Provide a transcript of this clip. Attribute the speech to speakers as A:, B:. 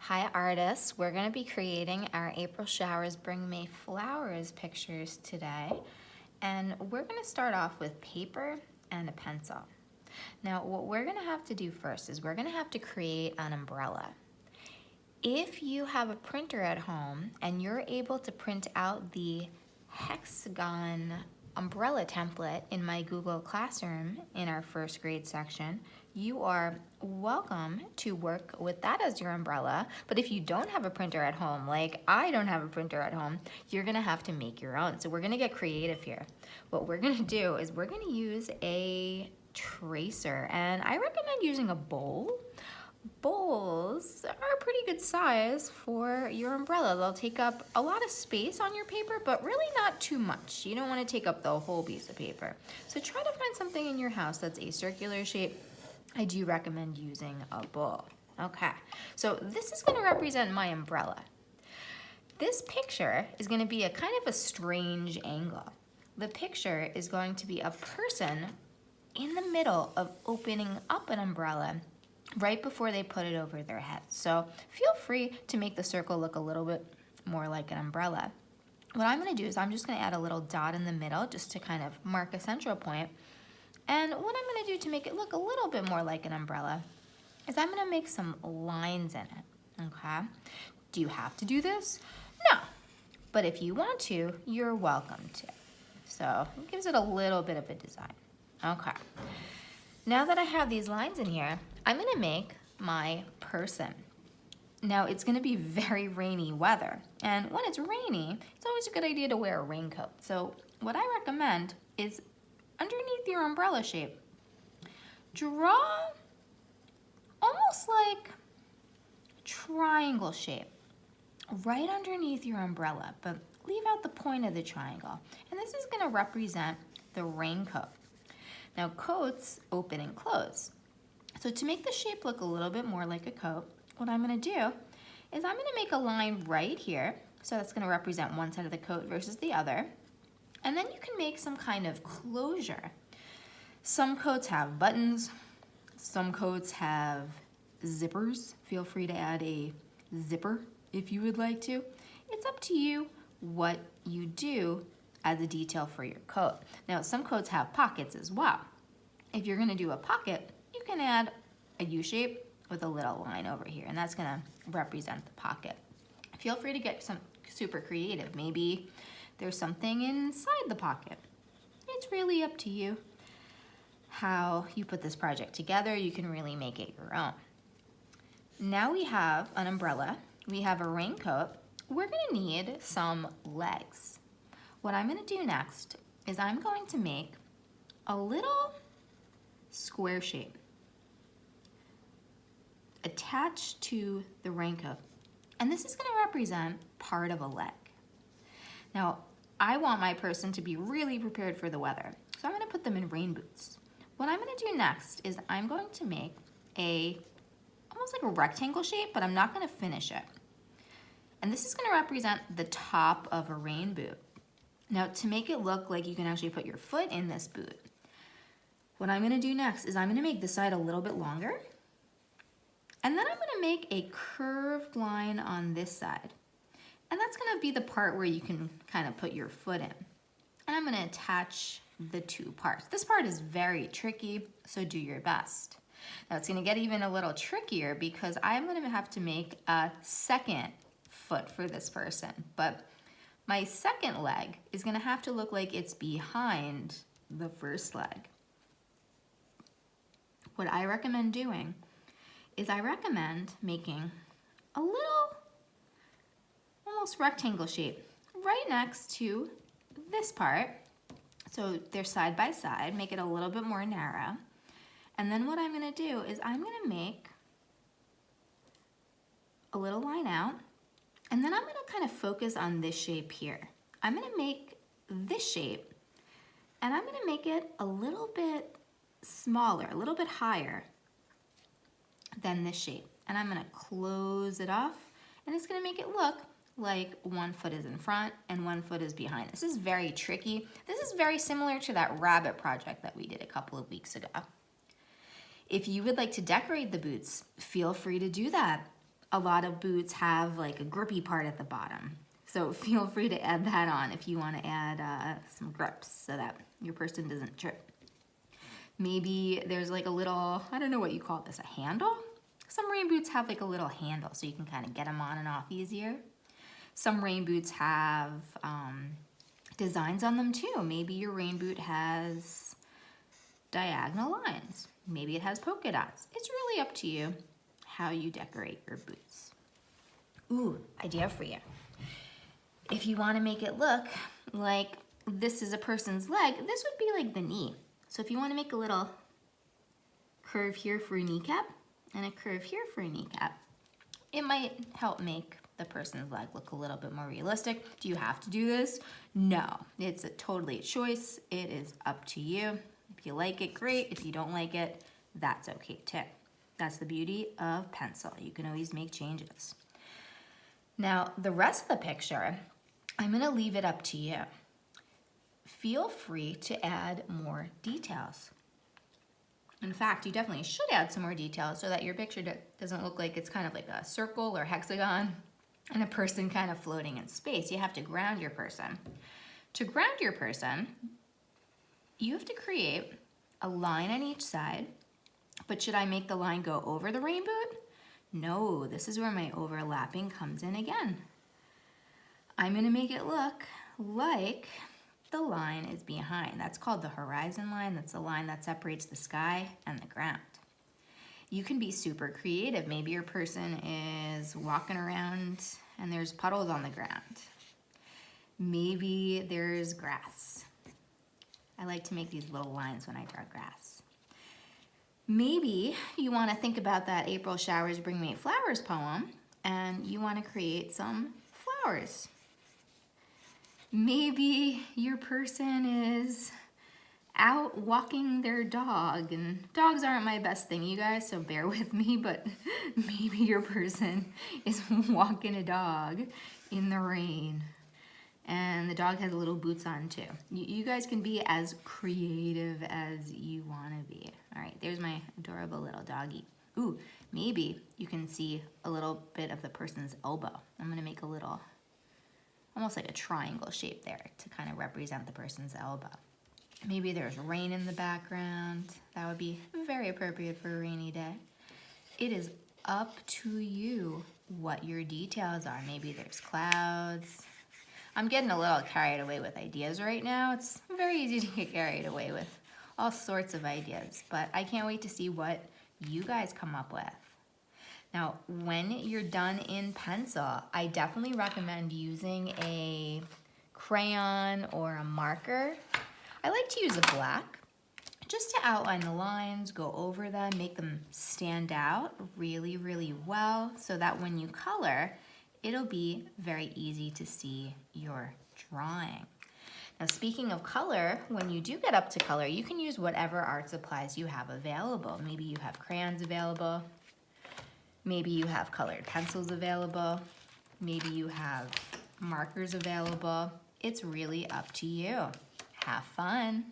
A: Hi artists, we're going to be creating our April Showers Bring May Flowers pictures today, and we're going to start off with paper and a pencil. Now what we're going to have to do first is we're going to have to create an umbrella. If you have a printer at home and you're able to print out the hexagon umbrella template in my Google Classroom in our first grade section, you are welcome to work with that as your umbrella. But if you don't have a printer at home, like I don't have a printer at home, you're gonna have to make your own. So we're gonna get creative here. What we're gonna do is we're gonna use a tracer, and I recommend using a bowl. Bowls are a pretty good size for your umbrella. They'll take up a lot of space on your paper, but really not too much. You don't want to take up the whole piece of paper. So try to find something in your house that's a circular shape. I do recommend using a bowl. Okay, so this is going to represent my umbrella. This picture is going to be a kind of a strange angle. The picture is going to be a person in the middle of opening up an umbrella right before they put it over their head. So feel free to make the circle look a little bit more like an umbrella. What I'm going to do is I'm just going to add a little dot in the middle just to kind of mark a central point. And what I'm going to do to make it look a little bit more like an umbrella is I'm going to make some lines in it. Okay? Do you have to do this? No. But if you want to, you're welcome to. So it gives it a little bit of a design. Okay. Now that I have these lines in here, I'm going to make my person. Now it's going to be very rainy weather, and when it's rainy, it's always a good idea to wear a raincoat. So what I recommend is underneath your umbrella shape, draw almost like a triangle shape right underneath your umbrella, but leave out the point of the triangle. And this is going to represent the raincoat. Now coats open and close. So to make the shape look a little bit more like a coat, what I'm going to do is I'm going to make a line right here. So that's going to represent one side of the coat versus the other. And then you can make some kind of closure. Some coats have buttons. Some coats have zippers. Feel free to add a zipper if you would like to. It's up to you what you do as a detail for your coat. Now some coats have pockets as well. If you're going to do a pocket, you can add a U shape with a little line over here, and that's going to represent the pocket. Feel free to get some super creative. Maybe there's something inside the pocket. It's really up to you how you put this project together. You can really make it your own. Now we have an umbrella. We have a raincoat. We're going to need some legs. What I'm going to do next is I'm going to make a little square shape attached to the raincoat. And this is going to represent part of a leg. Now, I want my person to be really prepared for the weather, so I'm going to put them in rain boots. What I'm going to do next is I'm going to make almost like a rectangle shape, but I'm not going to finish it. And this is going to represent the top of a rain boot. Now, to make it look like you can actually put your foot in this boot, what I'm going to do next is I'm going to make this side a little bit longer. And then I'm going to make a curved line on this side. And that's going to be the part where you can kind of put your foot in. And I'm going to attach the two parts. This part is very tricky, so do your best. Now it's going to get even a little trickier because I'm going to have to make a second foot for this person. But my second leg is going to have to look like it's behind the first leg. What I recommend doing is I recommend making a little almost rectangle shape right next to this part. So they're side by side, make it a little bit more narrow. And then what I'm going to do is I'm going to make a little line out, and then I'm going to kind of focus on this shape here. I'm going to make this shape, and I'm going to make it a little bit smaller, a little bit higher than this shape. And I'm going to close it off, and it's going to make it look like one foot is in front and one foot is behind. This is very tricky. This is very similar to that rabbit project that we did a couple of weeks ago. If you would like to decorate the boots, feel free to do that. A lot of boots have like a grippy part at the bottom. So feel free to add that on if you want to add some grips so that your person doesn't trip. Maybe there's like a little, I don't know what you call this, a handle? Some rain boots have like a little handle so you can kind of get them on and off easier. Some rain boots have designs on them too. Maybe your rain boot has diagonal lines. Maybe it has polka dots. It's really up to you how you decorate your boots. Ooh, idea for you. If you want to make it look like this is a person's leg, this would be like the knee. So if you want to make a little curve here for a kneecap and a curve here for a kneecap, it might help make the person's leg look a little bit more realistic. Do you have to do this? No, it's totally a choice. It is up to you. If you like it, great. If you don't like it, that's okay too. That's the beauty of pencil. You can always make changes. Now, the rest of the picture, I'm gonna leave it up to you. Feel free to add more details. In fact, you definitely should add some more details so that your picture doesn't look like it's kind of like a circle or hexagon and a person kind of floating in space. You have to ground your person. To ground your person, you have to create a line on each side, but should I make the line go over the rain boot? No, this is where my overlapping comes in again. I'm gonna make it look like the line is behind. That's called the horizon line. That's the line that separates the sky and the ground. You can be super creative. Maybe your person is walking around and there's puddles on the ground. Maybe there's grass. I like to make these little lines when I draw grass. Maybe you want to think about that April showers bring me flowers poem and you want to create some flowers. Maybe your person is out walking their dog, and dogs aren't my best thing, you guys, so bear with me, but maybe your person is walking a dog in the rain and the dog has little boots on too. You guys can be as creative as you want to be. All right, there's my adorable little doggy. Ooh, maybe you can see a little bit of the person's elbow. I'm gonna make a little, almost like a triangle shape there to kind of represent the person's elbow. Maybe there's rain in the background. That would be very appropriate for a rainy day. It is up to you what your details are. Maybe there's clouds. I'm getting a little carried away with ideas right now. It's very easy to get carried away with all sorts of ideas, but I can't wait to see what you guys come up with. Now, when you're done in pencil, I definitely recommend using a crayon or a marker. I like to use a black just to outline the lines, go over them, make them stand out really, really well so that when you color, it'll be very easy to see your drawing. Now, speaking of color, when you do get up to color, you can use whatever art supplies you have available. Maybe you have crayons available. Maybe you have colored pencils available. Maybe you have markers available. It's really up to you. Have fun.